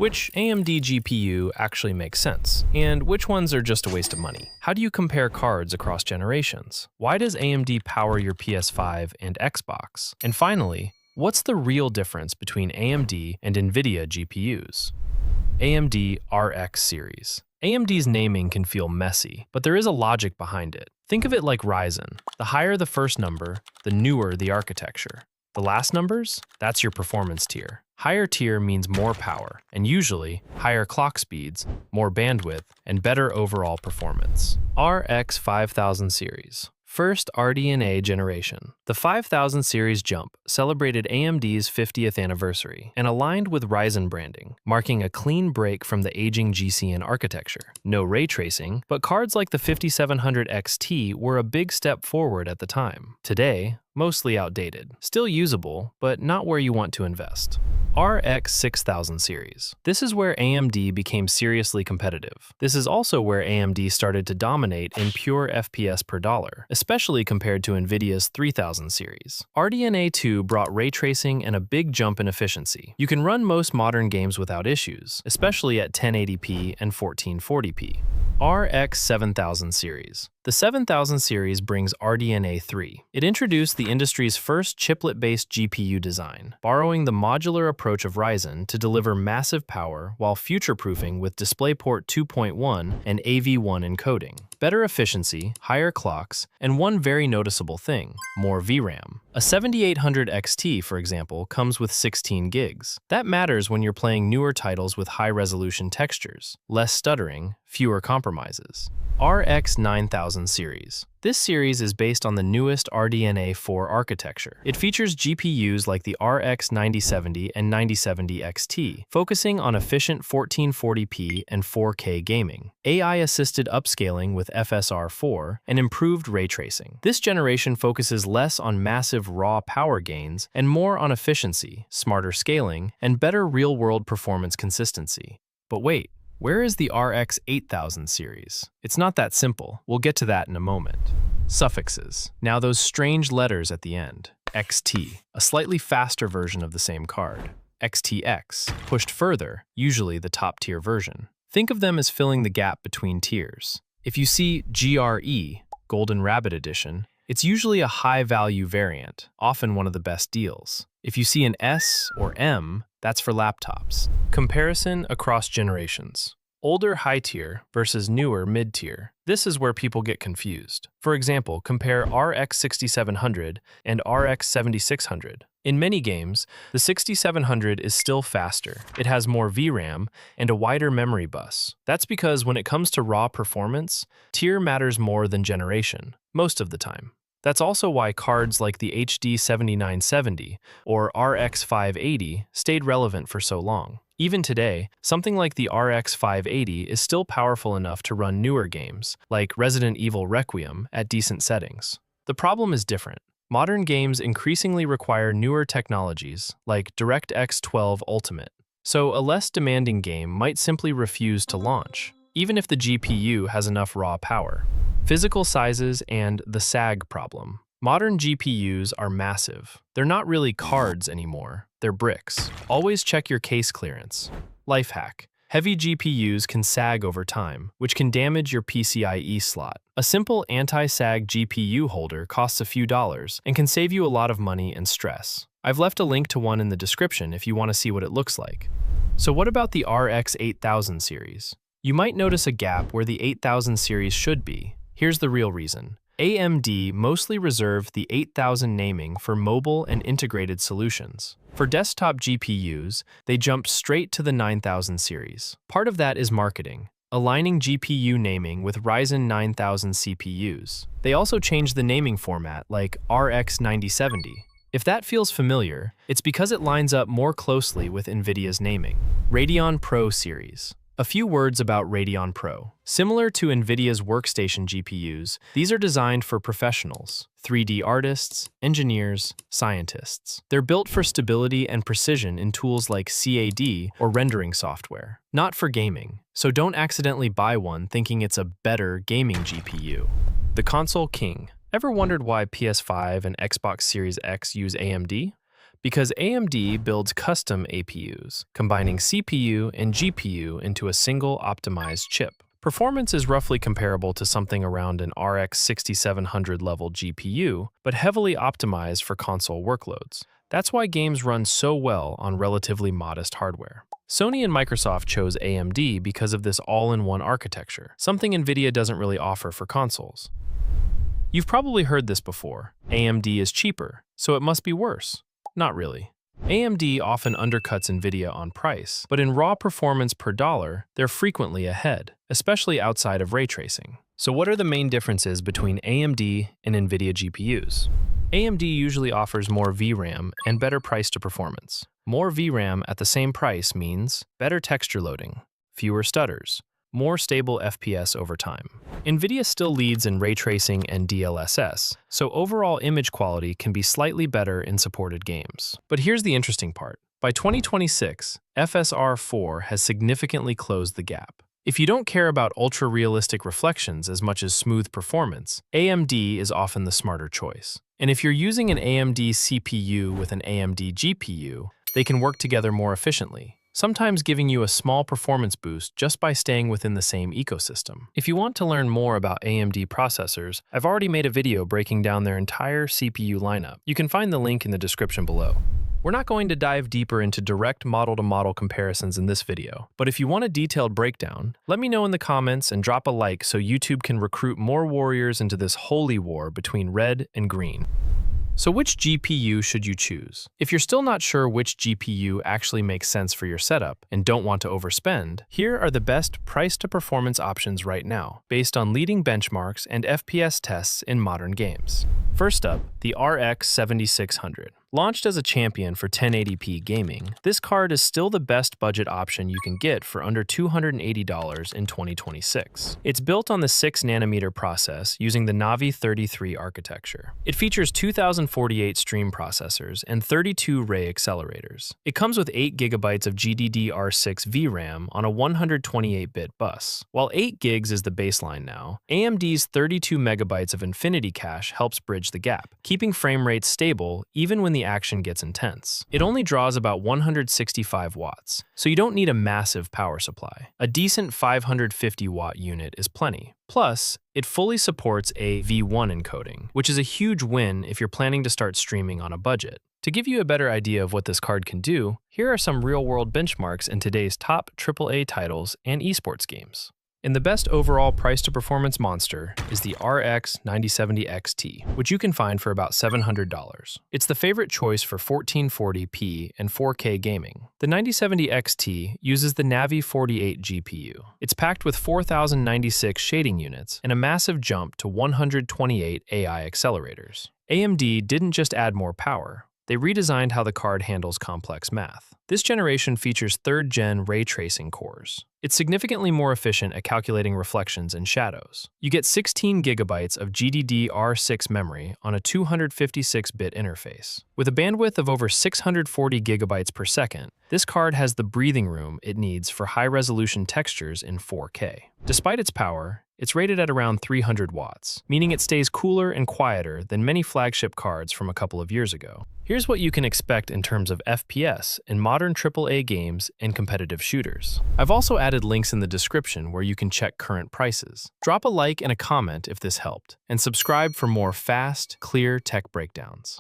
which AMD GPU actually makes sense, and which ones are just a waste of money. How do you compare cards across generations? Why does AMD power your PS5 and Xbox? And finally, what's the real difference between AMD and NVIDIA GPUs? AMD RX series. AMD's naming can feel messy, but there is a logic behind it. Think of it like Ryzen. The higher the first number, the newer the architecture. The last numbers? That's your performance tier. Higher tier means more power, and usually higher clock speeds, more bandwidth, and better overall performance. RX 5000 series. First RDNA generation. The 5000 series jump celebrated AMD's 50th anniversary and aligned with Ryzen branding, marking a clean break from the aging GCN architecture. No ray tracing, but cards like the 5700 XT were a big step forward at the time. Today, mostly outdated. Still usable, but not where you want to invest. RX 6000 series. This is where AMD became seriously competitive. This is also where AMD started to dominate in pure FPS per dollar, especially compared to NVIDIA's 3000 series. RDNA 2 brought ray tracing and a big jump in efficiency. You can run most modern games without issues, especially at 1080p and 1440p. RX 7000 series. The 7000 series brings RDNA 3. It introduced the industry's first chiplet-based GPU design, borrowing the modular approach of Ryzen to deliver massive power while future-proofing with DisplayPort 2.1 and AV1 encoding. Better efficiency, higher clocks, and one very noticeable thing, more VRAM. A 7800 XT, for example, comes with 16 gigs. That matters when you're playing newer titles with high-resolution textures, less stuttering, fewer compromises. RX 9000 series. This series is based on the newest RDNA 4 architecture. It features GPUs like the RX 9070 and 9070 XT, focusing on efficient 1440p and 4K gaming, AI-assisted upscaling with FSR4, and improved ray tracing. This generation focuses less on massive raw power gains and more on efficiency, smarter scaling, and better real-world performance consistency. But wait, where is the RX 8000 series? It's not that simple. We'll get to that in a moment. Suffixes. Now those strange letters at the end. XT, a slightly faster version of the same card. XTX, pushed further, usually the top-tier version. Think of them as filling the gap between tiers. If you see GRE, Golden Rabbit Edition, it's usually a high-value variant, often one of the best deals. If you see an S or M, that's for laptops. Comparison across generations. Older high-tier versus newer mid-tier. This is where people get confused. For example, compare RX 6700 and RX 7600. In many games, the 6700 is still faster. It has more VRAM and a wider memory bus. That's because when it comes to raw performance, tier matters more than generation, most of the time. That's also why cards like the HD 7970 or RX 580 stayed relevant for so long. Even today, something like the RX 580 is still powerful enough to run newer games, like Resident Evil Requiem, at decent settings. The problem is different. Modern games increasingly require newer technologies, like DirectX 12 Ultimate. So a less demanding game might simply refuse to launch, even if the GPU has enough raw power. Physical sizes and the sag problem. Modern GPUs are massive. They're not really cards anymore, they're bricks. Always check your case clearance. Life hack. Heavy GPUs can sag over time, which can damage your PCIe slot. A simple anti-sag GPU holder costs a few dollars and can save you a lot of money and stress. I've left a link to one in the description if you want to see what it looks like. So what about the RX 8000 series? You might notice a gap where the 8000 series should be. Here's the real reason. AMD mostly reserved the 8000 naming for mobile and integrated solutions. For desktop GPUs, they jumped straight to the 9000 series. Part of that is marketing, aligning GPU naming with Ryzen 9000 CPUs. They also changed the naming format, like RX 9070. If that feels familiar, it's because it lines up more closely with NVIDIA's naming. Radeon Pro series. A few words about Radeon Pro. Similar to NVIDIA's workstation GPUs, these are designed for professionals, 3D artists, engineers, scientists. They're built for stability and precision in tools like CAD or rendering software, not for gaming. So don't accidentally buy one thinking it's a better gaming GPU. The console king. Ever wondered why PS5 and Xbox Series X use AMD? Because AMD builds custom APUs, combining CPU and GPU into a single optimized chip. Performance is roughly comparable to something around an RX 6700 level GPU, but heavily optimized for console workloads. That's why games run so well on relatively modest hardware. Sony and Microsoft chose AMD because of this all-in-one architecture, something NVIDIA doesn't really offer for consoles. You've probably heard this before. AMD is cheaper, so it must be worse. Not really. AMD often undercuts NVIDIA on price, but in raw performance per dollar, they're frequently ahead, especially outside of ray tracing. So what are the main differences between AMD and NVIDIA GPUs? AMD usually offers more VRAM and better price to performance. More VRAM at the same price means better texture loading, fewer stutters, more stable FPS over time. NVIDIA still leads in ray tracing and DLSS, so overall image quality can be slightly better in supported games. But here's the interesting part. By 2026, FSR 4 has significantly closed the gap. If you don't care about ultra-realistic reflections as much as smooth performance, AMD is often the smarter choice. And if you're using an AMD CPU with an AMD GPU, they can work together more efficiently, sometimes giving you a small performance boost just by staying within the same ecosystem. If you want to learn more about AMD processors, I've already made a video breaking down their entire CPU lineup. You can find the link in the description below. We're not going to dive deeper into direct model-to-model comparisons in this video, but if you want a detailed breakdown, let me know in the comments and drop a like so YouTube can recruit more warriors into this holy war between red and green. So which GPU should you choose? If you're still not sure which GPU actually makes sense for your setup and don't want to overspend, here are the best price-to-performance options right now, based on leading benchmarks and FPS tests in modern games. First up, the RX 7600. Launched as a champion for 1080p gaming, this card is still the best budget option you can get for under $280 in 2026. It's built on the 6nm process using the Navi 33 architecture. It features 2048 stream processors and 32 ray accelerators. It comes with 8GB of GDDR6 VRAM on a 128-bit bus. While 8GB is the baseline now, AMD's 32MB of Infinity Cache helps bridge the gap, keeping frame rates stable even when the action gets intense. It only draws about 165 watts, so you don't need a massive power supply. A decent 550-watt unit is plenty. Plus, it fully supports a V1 encoding, which is a huge win if you're planning to start streaming on a budget. To give you a better idea of what this card can do, here are some real-world benchmarks in today's top AAA titles and esports games. And the best overall price-to-performance monster is the RX 9070 XT, which you can find for about $700. It's the favorite choice for 1440p and 4K gaming. The 9070 XT uses the Navi 48 GPU. It's packed with 4096 shading units and a massive jump to 128 AI accelerators. AMD didn't just add more power. They redesigned how the card handles complex math. This generation features 3rd-gen ray tracing cores. It's significantly more efficient at calculating reflections and shadows. You get 16GB of GDDR6 memory on a 256-bit interface. With a bandwidth of over 640GB per second, this card has the breathing room it needs for high-resolution textures in 4K. Despite its power, it's rated at around 300 watts, meaning it stays cooler and quieter than many flagship cards from a couple of years ago. Here's what you can expect in terms of FPS in modern AAA games and competitive shooters. I've also added links in the description where you can check current prices. Drop a like and a comment if this helped, and subscribe for more fast, clear tech breakdowns.